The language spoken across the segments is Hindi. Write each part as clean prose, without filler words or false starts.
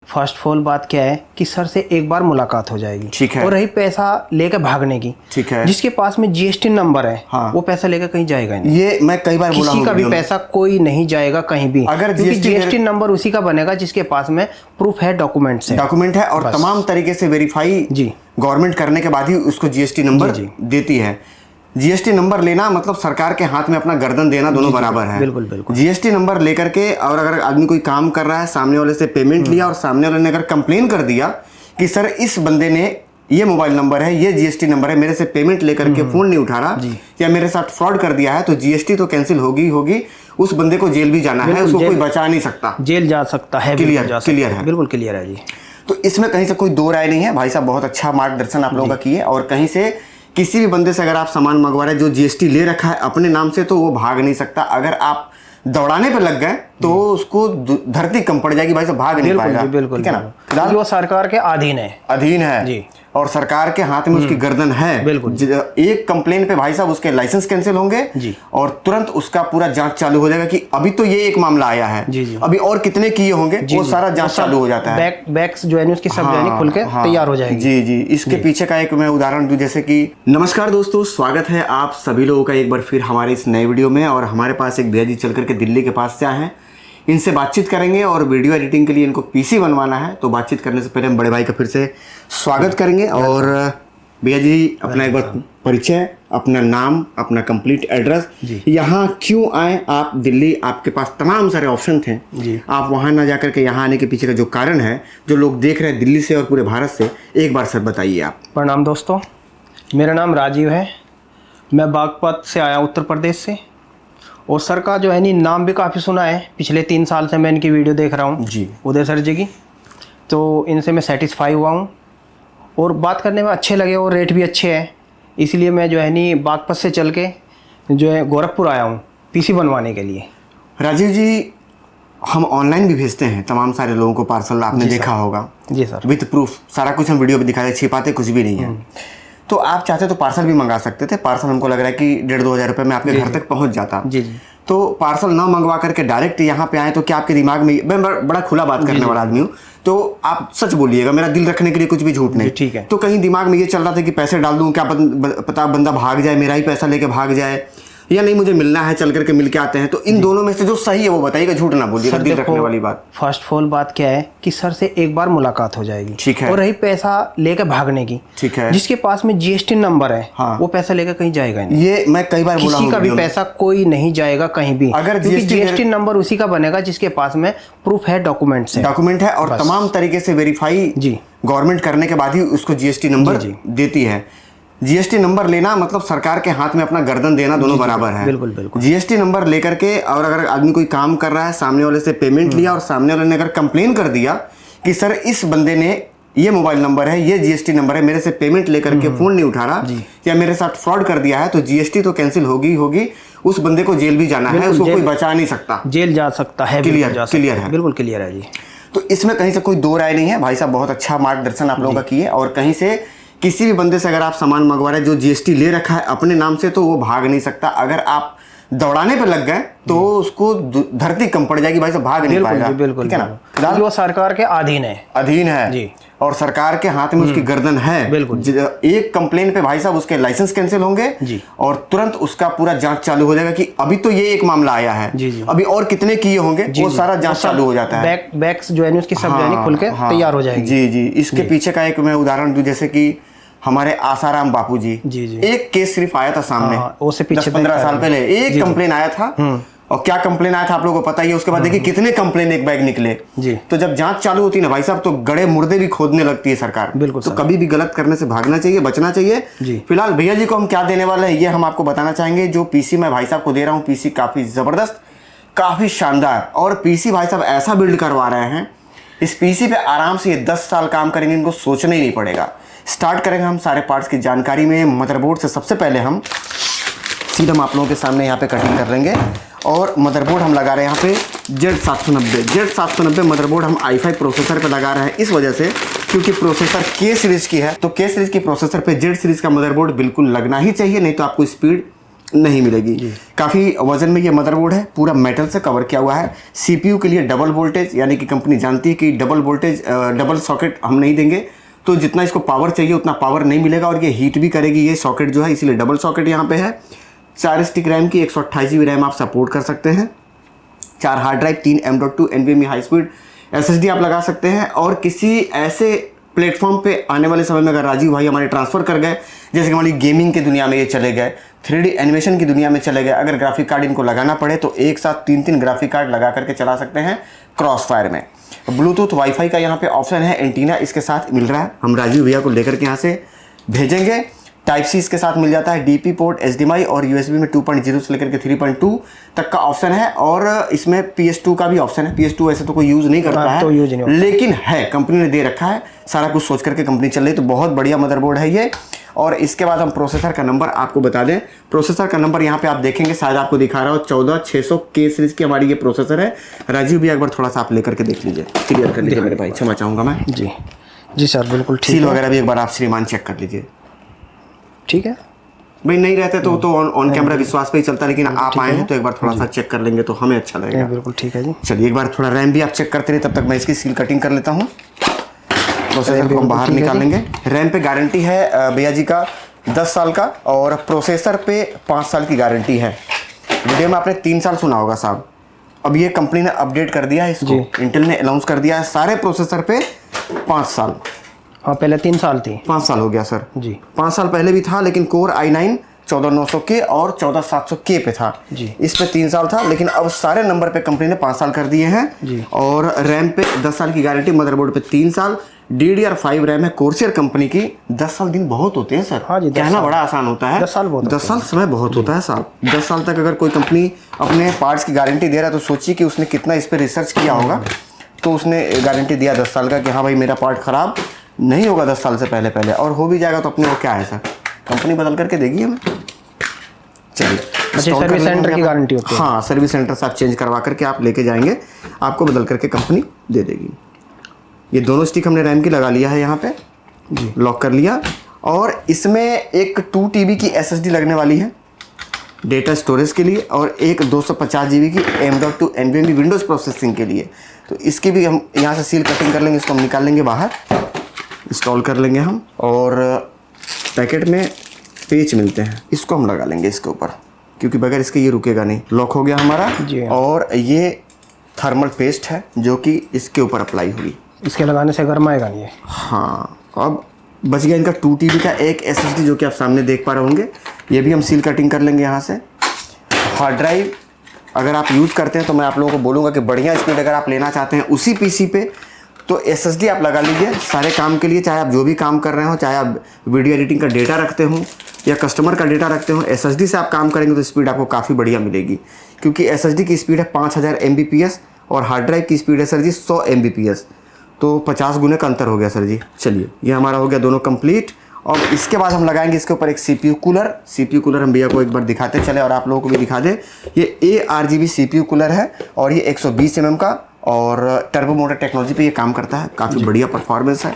फर्स्ट ऑफ ऑल बात क्या है कि सर से एक बार मुलाकात हो जाएगी, ठीक है। और रही पैसा लेकर भागने की, ठीक है। जिसके पास में जीएसटी नंबर है, हाँ। वो पैसा लेकर कहीं जाएगा नहीं। ये मैं कई बार बोला हूं, किसी का भी पैसा कोई नहीं जाएगा कहीं भी, अगर जीएसटी नंबर उसी का बनेगा जिसके पास में प्रूफ है, डॉक्यूमेंट है और तमाम तरीके से वेरीफाई जी गवर्नमेंट करने के बाद ही उसको जीएसटी नंबर देती है। जीएसटी नंबर लेना मतलब सरकार के हाथ में अपना गर्दन देना, दोनों बराबर है। बिल्कुल बिल्कुल। जीएसटी नंबर लेकर के, और अगर आदमी कोई काम कर रहा है, सामने वाले से पेमेंट लिया और सामने वाले ने अगर कंप्लेन कर दिया कि सर इस बंदे ने ये मोबाइल नंबर है, ये जीएसटी नंबर है, मेरे से पेमेंट लेकर के फोन नहीं उठा रहा या मेरे साथ फ्रॉड कर दिया है, तो जीएसटी तो कैंसिल होगी। उस बंदे को जेल भी जाना है, उसको कोई बचा नहीं सकता, जेल जा सकता है। क्लियर है, बिल्कुल क्लियर है जी। तो इसमें कहीं से कोई दो राय नहीं है। भाई साहब बहुत अच्छा मार्गदर्शन आप लोगों का किए, और कहीं से किसी भी बंदे से अगर आप सामान मंगवा रहे हैं जो जीएसटी ले रखा है अपने नाम से, तो वो भाग नहीं सकता। अगर आप दौड़ाने पे लग गए तो उसको धरती कम पड़ जाएगी, भाई साहब भाग नहीं पाएगा। बिल्कुल, ठीक है ना। वो सरकार के अधीन है जी, और सरकार के हाथ में उसकी गर्दन है। बिल्कुल। एक कंप्लेन पे भाई साहब उसके लाइसेंस कैंसिल होंगे जी, और तुरंत उसका पूरा जांच चालू हो जाएगा कि अभी तो ये एक मामला आया है जी, अभी और कितने किए होंगे, वो सारा जांच चालू हो जाता है। बैक्स जो है उसकी सब जानी खुल के तैयार हो जाएगी। जी। इसके पीछे का एक मैं उदाहरण दूं, जैसे कि नमस्कार दोस्तों, स्वागत है आप सभी लोगों का एक बार फिर हमारे इस नए वीडियो में। और हमारे पास एक भैया जी चल करके दिल्ली के पास से आए हैं, इनसे बातचीत करेंगे और वीडियो एडिटिंग के लिए इनको पीसी बनवाना है। तो बातचीत करने से पहले हम बड़े भाई का फिर से स्वागत करेंगे। और भैया जी अपना एक बार परिचय, अपना नाम, अपना कंप्लीट एड्रेस, यहाँ क्यों आए आप दिल्ली, आपके पास तमाम सारे ऑप्शन थे, आप वहाँ ना जाकर के यहाँ आने के पीछे का जो कारण है, जो लोग देख रहे हैं दिल्ली से और पूरे भारत से, एक बार सर बताइए आप। प्रणाम दोस्तों, मेरा नाम राजीव है, मैं बागपत से आया, उत्तर प्रदेश से। और सर का जो है नी नाम भी काफ़ी सुना है, पिछले 3 साल से मैं इनकी वीडियो देख रहा हूँ जी, उदय सर जी की। तो इनसे मैं सेटिस्फाई हुआ हूँ और बात करने में अच्छे लगे और रेट भी अच्छे हैं, इसलिए मैं जो है नी बागपत से चल के जो है गोरखपुर आया हूँ पीसी बनवाने के लिए। राजीव जी, हम ऑनलाइन भी भेजते हैं तमाम सारे लोगों को पार्सल, आपने देखा होगा। जी सर, विथ प्रूफ सारा कुछ हम वीडियो में दिखाते, छिपाते कुछ भी नहीं है। तो आप चाहते तो पार्सल भी मंगा सकते थे। पार्सल हमको लग रहा है कि 1,500-2 हज़ार रुपये में आपके घर तक पहुंच जाता। जी। तो पार्सल ना मंगवा करके डायरेक्ट यहाँ पे आए, तो क्या आपके दिमाग में, मैं बड़ा खुला बात करने वाला आदमी हूँ, तो आप सच बोलिएगा, मेरा दिल रखने के लिए कुछ भी झूठ नहीं। ठीक है। तो कहीं दिमाग में ये चल रहा था कि पैसे डाल दूँ, क्या पता बंदा भाग जाए, मेरा ही पैसा लेके भाग जाए, या नहीं मुझे मिलना है, चल करके मिल के आते हैं। तो इन दोनों में से जो सही है वो बताइएगा, झूठ ना बोलिएगा, दिल रखने वाली बात। फर्स्ट ऑफ ऑल बात क्या है कि सर से एक बार मुलाकात हो जाएगी, ठीक है। और रही पैसा लेकर भागने की, ठीक है, जिसके पास में जीएसटी नंबर है, वो पैसा लेकर कहीं जाएगा नहीं। ये मैं कई बार बोला हूं, किसी का भी पैसा कोई नहीं जाएगा कहीं भी, अगर जीएसटी नंबर उसी का बनेगा जिसके पास में प्रूफ है, डॉक्यूमेंट है, और तमाम तरीके से वेरीफाई गवर्नमेंट करने के बाद ही उसको जीएसटी नंबर देती है। जीएसटी नंबर लेना मतलब सरकार के हाथ में अपना गर्दन देना, दोनों बराबर है। बिल्कुल बिल्कुल। जीएसटी नंबर लेकर के, और अगर आदमी कोई काम कर रहा है, सामने वाले से पेमेंट लिया और सामने वाले ने अगर कंप्लेन कर दिया कि सर इस बंदे ने ये मोबाइल नंबर है, ये जीएसटी नंबर है, मेरे से पेमेंट लेकर के फोन नहीं उठा रहा या मेरे साथ फ्रॉड कर दिया है, तो जीएसटी तो कैंसिल होगी। उस बंदे को जेल भी जाना है, उसको कोई बचा नहीं सकता, जेल जा सकता है। क्लियर है, बिल्कुल क्लियर है जी। तो इसमें कहीं से कोई दो राय नहीं है। भाई साहब बहुत अच्छा मार्गदर्शन आप लोगों का किए, और कहीं से किसी भी बंदे से अगर आप सामान मंगवा रहे हैं जो जीएसटी ले रखा है अपने नाम से, तो वो भाग नहीं सकता। अगर आप दौड़ाने पे लग गए तो उसको धरती कम पड़ जाएगी, भाई साहब भाग नहीं पाएगा। बिल्कुल, ठीक है ना। वो सरकार के अधीन है जी, और सरकार के हाथ में उसकी गर्दन है। बिल्कुल। एक कंप्लेन पे भाई साहब उसके लाइसेंस कैंसिल होंगे और तुरंत उसका पूरा जांच चालू हो जाएगा कि अभी तो ये एक मामला आया है, अभी और कितने किए होंगे, वो सारा जांच चालू हो जाता है। बैक्स जो है उसकी सब जानी खुल के तैयार हो जाएगी। जी। इसके पीछे का एक मैं उदाहरण दूं, जैसे कि हमारे आसाराम बापू जी, एक केस सिर्फ आया था सामने 10-15 साल पहले, एक कंप्लेन आया था। और क्या कंप्लेन आया था आप लोगों को पता ही है। उसके बाद देखिए कितने कंप्लेन एक बैग निकले। तो जब जांच चालू होती है ना भाई साहब, तो गड़े मुर्दे भी खोदने लगती है सरकार। तो कभी भी गलत करने से भागना चाहिए, बचना चाहिए। फिलहाल भैया जी को हम क्या देने वाले हैं ये हम आपको बताना चाहेंगे। जो पीसी मैं भाई साहब को दे रहा हूँ, पीसी काफी जबरदस्त, काफी शानदार, और पीसी भाई साहब ऐसा बिल्ड करवा रहे हैं, इस पीसी पे आराम से ये 10 साल काम करेंगे, इनको सोचना ही नहीं पड़ेगा। स्टार्ट करेंगे हम सारे पार्ट्स की जानकारी में। मदरबोर्ड से सबसे पहले हम सीधा आप लोगों के सामने यहाँ पे कटिंग कर लेंगे, और मदरबोर्ड हम लगा रहे हैं यहाँ पे Z790 मदरबोर्ड हम i5 प्रोसेसर पे लगा रहे हैं, इस वजह से क्योंकि प्रोसेसर K सीरीज की है, तो K सीरीज की प्रोसेसर पे Z सीरीज का मदरबोर्ड बिल्कुल लगना ही चाहिए, नहीं तो आपको स्पीड नहीं मिलेगी। काफ़ी वजन में ये मदरबोर्ड है, पूरा मेटल से कवर किया हुआ है। सीपीयू के लिए डबल वोल्टेज, यानी कि कंपनी जानती है कि डबल वोल्टेज डबल सॉकेट हम नहीं देंगे तो जितना इसको पावर चाहिए उतना पावर नहीं मिलेगा और ये हीट भी करेगी ये सॉकेट जो है, इसीलिए डबल सॉकेट यहाँ पे है। 4 स्टिक रैम की 128 GB रैम आप सपोर्ट कर सकते हैं। 4 hard drive, 3 M.2 NVMe high speed SSD आप लगा सकते हैं। और किसी ऐसे प्लेटफॉर्म पे आने वाले समय में अगर राजीव भाई हमारे ट्रांसफ़र कर गए, जैसे कि हमारी गेमिंग की दुनिया में ये चले गए, 3D एनिमेशन की दुनिया में चले गए, अगर ग्राफिक कार्ड इनको लगाना पड़े तो एक साथ 3 ग्राफिक कार्ड लगा करके चला सकते हैं क्रॉस फायर में। ब्लूटूथ वाईफाई का यहाँ पे ऑप्शन है, एंटीना इसके साथ मिल रहा है। हम राजीव भैया को लेकर के यहाँ से भेजेंगे। टाइप सी इसके साथ मिल जाता है, DP पोर्ट, HDMI और USB में 2.0 से लेकर के 3.2 तक का ऑप्शन है। और इसमें PS2 का भी ऑप्शन है। PS2 वैसे तो कोई यूज़ नहीं करता है, तो यूज नहीं, लेकिन है, कंपनी ने दे रखा है, सारा कुछ सोच करके कंपनी चल रही है। तो बहुत बढ़िया मदरबोर्ड है ये। और इसके बाद हम प्रोसेसर का नंबर आपको बता दें। प्रोसेसर का नंबर यहाँ पे आप देखेंगे, शायद आपको दिखा रहा हो, 14600K सीरीज की हमारी ये प्रोसेसर है। राजीव भी एक बार थोड़ा सा आप लेकर के देख लीजिए, क्लियर कर लीजिए मेरे भाई, क्षमा चाहूँगा मैं। जी जी सर, बिल्कुल ठीक। सील वगैरह भी एक बार आप श्रीमान चेक कर लीजिए। ठीक है भाई, नहीं रहते तो ऑन कैमरा विश्वास पे ही चलता है, लेकिन आप आए हैं तो एक बार थोड़ा सा चेक कर लेंगे तो हमें अच्छा लगेगा। बिल्कुल ठीक है जी। चलिए एक बार थोड़ा रैम भी आप चेक करते रहिए, तब तक मैं इसकी सील कटिंग कर लेता हूँ। प्रोसेसर को हम बाहर निकाल लेंगे। रैम पे गारंटी है भैया जी का 10 साल का, और प्रोसेसर पे 5 साल की गारंटी है। वीडियो में आपने 3 साल सुना होगा साहब, अब ये कंपनी ने अपडेट कर दिया है इसको, इंटेल ने अनाउंस कर दिया है सारे प्रोसेसर पे 5 साल। हाँ, पहले 3 साल थी, 5 साल हो गया सर जी। 5 साल पहले भी था, लेकिन कोर i9 14900K और 14700K पे था जी। इस पे 3 साल था, लेकिन अब सारे नंबर पे कंपनी ने 5 साल कर दिए हैं जी। और रैम पे 10 साल की गारंटी, मदरबोर्ड पे 3 साल। DDR5 रैम है कोर्सियर कंपनी की। 10 साल दिन बहुत होते हैं सर। हाँ जी, कहना बड़ा आसान होता है, 10 साल बहुत 10 साल समय बहुत होता है साहब। 10 साल तक अगर कोई कंपनी अपने पार्ट्स की गारंटी दे रहा है तो सोचिए कि उसने कितना इस पर रिसर्च किया होगा। तो उसने गारंटी दिया 10 साल का कि हाँ भाई मेरा पार्ट खराब नहीं होगा 10 साल से पहले, और हो भी जाएगा तो अपने वो क्या है सर, कंपनी बदल करके देगी हमें। चलिए, सर्विस सेंटर की गारंटी होती है। हाँ, सर्विस सेंटर से आप चेंज करवा करके आप लेके जाएंगे, आपको बदल करके कंपनी दे देगी। ये दोनों स्टिक हमने रैम की लगा लिया है यहाँ पे, लॉक कर लिया। और इसमें एक 2 TB की SSD लगने वाली है डेटा स्टोरेज के लिए, और एक 250 GB की M.2 NVMe विंडोज़ प्रोसेसिंग के लिए। तो इसकी भी हम यहाँ से सील कटिंग कर लेंगे, इसको हम निकाल लेंगे बाहर, इंस्टॉल कर लेंगे हम। और पैकेट में पेच मिलते हैं, इसको हम लगा लेंगे इसके ऊपर, क्योंकि बगैर इसके ये रुकेगा नहीं। लॉक हो गया हमारा जी। और ये थर्मल पेस्ट है जो कि इसके ऊपर अप्लाई होगी, इसके लगाने से गर्म आएगा नहीं है। हाँ, अब बच गया इनका 2 TB का एक SSD जो कि आप सामने देख पा रहे होंगे। ये भी हम सील कटिंग कर लेंगे यहाँ से। हार्ड ड्राइव अगर आप यूज़ करते हैं तो मैं आप लोगों को बोलूँगा कि बढ़िया स्पीड अगर आप लेना चाहते हैं उसी PC पे, तो SSD आप लगा लीजिए सारे काम के लिए। चाहे आप जो भी काम कर रहे हो, चाहे आप वीडियो एडिटिंग का डेटा रखते हो या कस्टमर का डेटा रखते हो, SSD से आप काम करेंगे तो स्पीड आपको काफ़ी बढ़िया मिलेगी। क्योंकि SSD की स्पीड है 5000 Mbps और हार्ड ड्राइव की स्पीड है सर जी 100 Mbps, तो 50 गुने का अंतर हो गया सर जी। चलिए, ये हमारा हो गया दोनों कंप्लीट। और इसके बाद हम लगाएंगे इसके ऊपर एक CPU कूलर हम भैया को एक बार दिखाते चले और आप लोगों को भी दिखा दे। ये ARGB CPU कूलर है और ये 120 mm का, और टर्बो मोटर टेक्नोलॉजी पे ये काम करता है। काफ़ी बढ़िया परफॉर्मेंस है।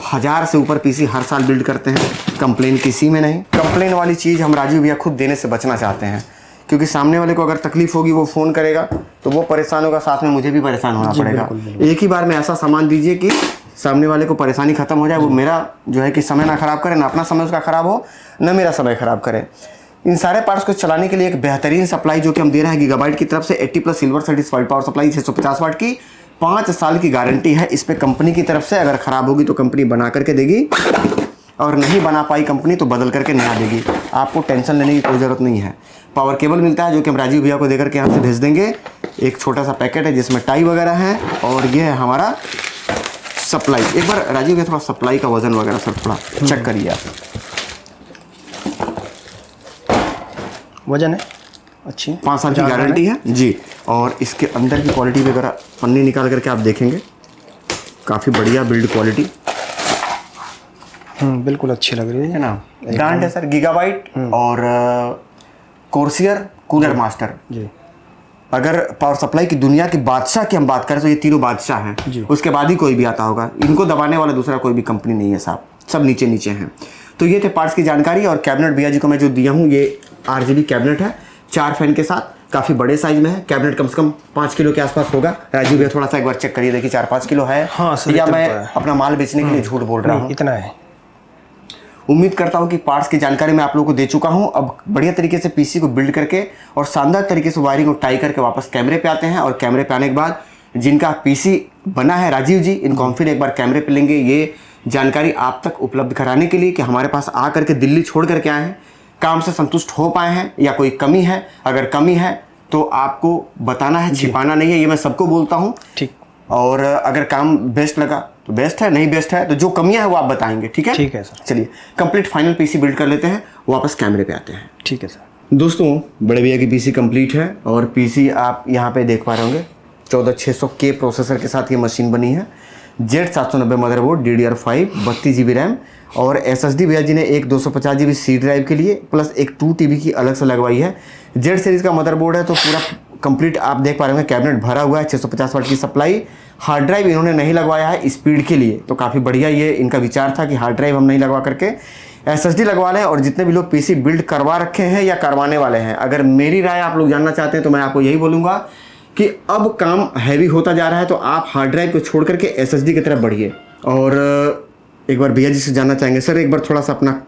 1000 से ऊपर PC हर साल बिल्ड करते हैं, कंप्लेन किसी में नहीं। कंप्लेन वाली चीज़ हम राजीव भैया खुद देने से बचना चाहते हैं, क्योंकि सामने वाले को अगर तकलीफ होगी वो फ़ोन करेगा तो वो परेशान होगा, साथ में मुझे भी परेशान होना पड़ेगा। एक ही बार में ऐसा सामान दीजिए कि सामने वाले को परेशानी खत्म हो जाए, वो मेरा जो है कि समय ना ख़राब करे, ना अपना समय उसका ख़राब हो, ना मेरा समय ख़राब करे। इन सारे पार्ट्स को चलाने के लिए एक बेहतरीन सप्लाई जो कि हम दे रहे हैं गीगाबाइट की तरफ से, 80+ सिल्वर सर्टिफाइड पावर सप्लाई 650 वाट की, 5 साल की गारंटी है इस पर कंपनी की तरफ से। अगर ख़राब होगी तो कंपनी बना करके देगी, और नहीं बना पाई कंपनी तो बदल करके नया देगी। आपको टेंशन लेने की कोई ज़रूरत नहीं है। पावर केबल मिलता है जो कि हम राजीव भैया को देकर के यहाँ से भेज देंगे। एक छोटा सा पैकेट है जिसमें टाई वगैरह है, और ये है हमारा सप्लाई। एक बार राजीव भैया थोड़ा सप्लाई का वजन वगैरह सब थोड़ा चेक करिए आप। वजन है अच्छी, 5 साल की गारंटी है जी। और इसके अंदर की क्वालिटी वगैरह पन्नी निकाल करके आप देखेंगे, काफ़ी बढ़िया बिल्ड क्वालिटी, बिल्कुल अच्छी लग रही है ना। ब्रांड है सर गीगाबाइट और कोर्सियर कूलर मास्टर जी। अगर पावर सप्लाई की दुनिया की बादशाह की हम बात करें तो ये तीनों बादशाह हैं, उसके बाद ही कोई भी आता होगा। इनको दबाने वाला दूसरा कोई भी कंपनी नहीं है साहब, सब नीचे नीचे हैं। तो ये थे पार्ट्स की जानकारी। और कैबिनेट भैया जी को मैं जो दिया हूँ, ये RGB कैबिनेट है, 4 फैन के साथ, काफ़ी बड़े साइज में है। कैबिनेट कम से कम 5 किलो के आसपास होगा। राजीव भैया थोड़ा सा एक बार चेक करिए, देखिए 4-5 किलो है। हाँ सर, या मैं अपना माल बेचने के लिए झूठ बोल रहा हूँ? इतना है। उम्मीद करता हूँ कि पार्ट्स की जानकारी मैं आप लोगों को दे चुका हूँ। अब बढ़िया तरीके से पीसी को बिल्ड करके और शानदार तरीके से वायरिंग को टाई करके वापस कैमरे पे आते हैं। और कैमरे पे आने के बाद जिनका पीसी बना है राजीव जी, इनको हम फिर एक बार कैमरे पे लेंगे, ये जानकारी आप तक उपलब्ध कराने के लिए कि हमारे पास आ करके दिल्ली छोड़ करके आए हैं, काम से संतुष्ट हो पाए हैं या कोई कमी है। अगर कमी है तो आपको बताना है, छिपाना नहीं है, ये मैं सबको बोलता हूँ। ठीक। और अगर काम बेस्ट लगा तो बेस्ट है, नहीं बेस्ट है तो जो कमियां है वो आप बताएंगे, ठीक है? ठीक है सर। चलिए कंप्लीट फाइनल पीसी बिल्ड कर लेते हैं, वापस कैमरे पे आते हैं। ठीक है सर। दोस्तों बड़े भैया की पीसी कंप्लीट है और पीसी आप यहाँ पे देख पा रहे होंगे 14600K प्रोसेसर के साथ ये मशीन बनी है। Z790 motherboard, DDR5, 32 GB RAM और SSD भैया जी ने एक 250 GB सी ड्राइव के लिए प्लस एक 2 TB की अलग से लगवाई है। Z सीरीज़ का मदरबोर्ड है तो पूरा कंप्लीट आप देख पा रहे होंगे, कैबिनेट भरा हुआ है, 650 वाट की सप्लाई। हार्ड ड्राइव इन्होंने नहीं लगवाया है स्पीड के लिए, तो काफ़ी बढ़िया ये इनका विचार था कि हार्ड ड्राइव हम नहीं लगवा करके SSD लगवा लें। और जितने भी लोग पीसी बिल्ड करवा रखे हैं या करवाने वाले हैं, अगर मेरी राय आप लोग जानना चाहते हैं तो मैं आपको यही बोलूँगा कि अब काम हैवी होता जा रहा है तो आप हार्ड ड्राइव को छोड़ करके SSD की तरफ बढ़िए। और एक बार भैया जी से जानना चाहेंगे, सर एक बार थोड़ा सा अपना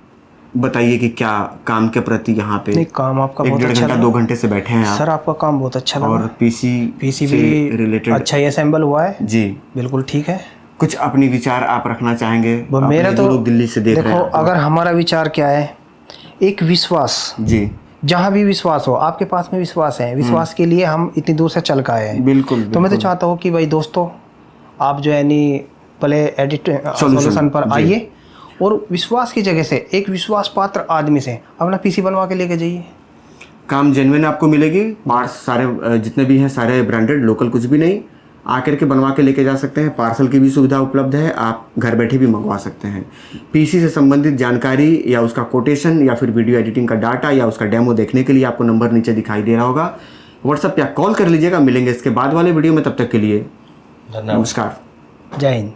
बताइए कि क्या काम के प्रति यहाँ पे? नहीं, काम आपका बहुत अच्छा लगा। 1.5 घंटा 2 घंटे से बैठे हैं आप। सर आपका काम बहुत अच्छा लगा। और पीसी भी रिलेटेड अच्छा ही असेंबल हुआ है जी, बिल्कुल ठीक है। कुछ अपनी विचार आप रखना चाहेंगे? मेरा तो लोग दिल्ली से देख रहे हैं। देखो, अगर हमारा विचार क्या है, एक विश्वास जी, जहाँ भी विश्वास हो, आपके पास में विश्वास है, विश्वास के लिए हम इतनी दूर से चल के आए हैं। बिल्कुल। तो मैं तो चाहता हूँ कि भाई दोस्तों आप जो है नी पहले एडिट सॉल्यूशन पर आइए और विश्वास की जगह से एक विश्वास पात्र आदमी से अपना पीसी बनवा के लेके जाइए। काम जेन्युइन आपको मिलेगी, पार्ट्स सारे जितने भी हैं सारे ब्रांडेड, लोकल कुछ भी नहीं, आकर के बनवा के लेके जा सकते हैं। पार्सल की भी सुविधा उपलब्ध है, आप घर बैठे भी मंगवा सकते हैं। पीसी से संबंधित जानकारी या उसका कोटेशन या फिर वीडियो एडिटिंग का डाटा या उसका डेमो देखने के लिए आपको नंबर नीचे दिखाई दे रहा होगा, व्हाट्सएप या कॉल कर लीजिएगा। मिलेंगे इसके बाद वाले वीडियो में, तब तक के लिए नमस्कार, जय हिंद।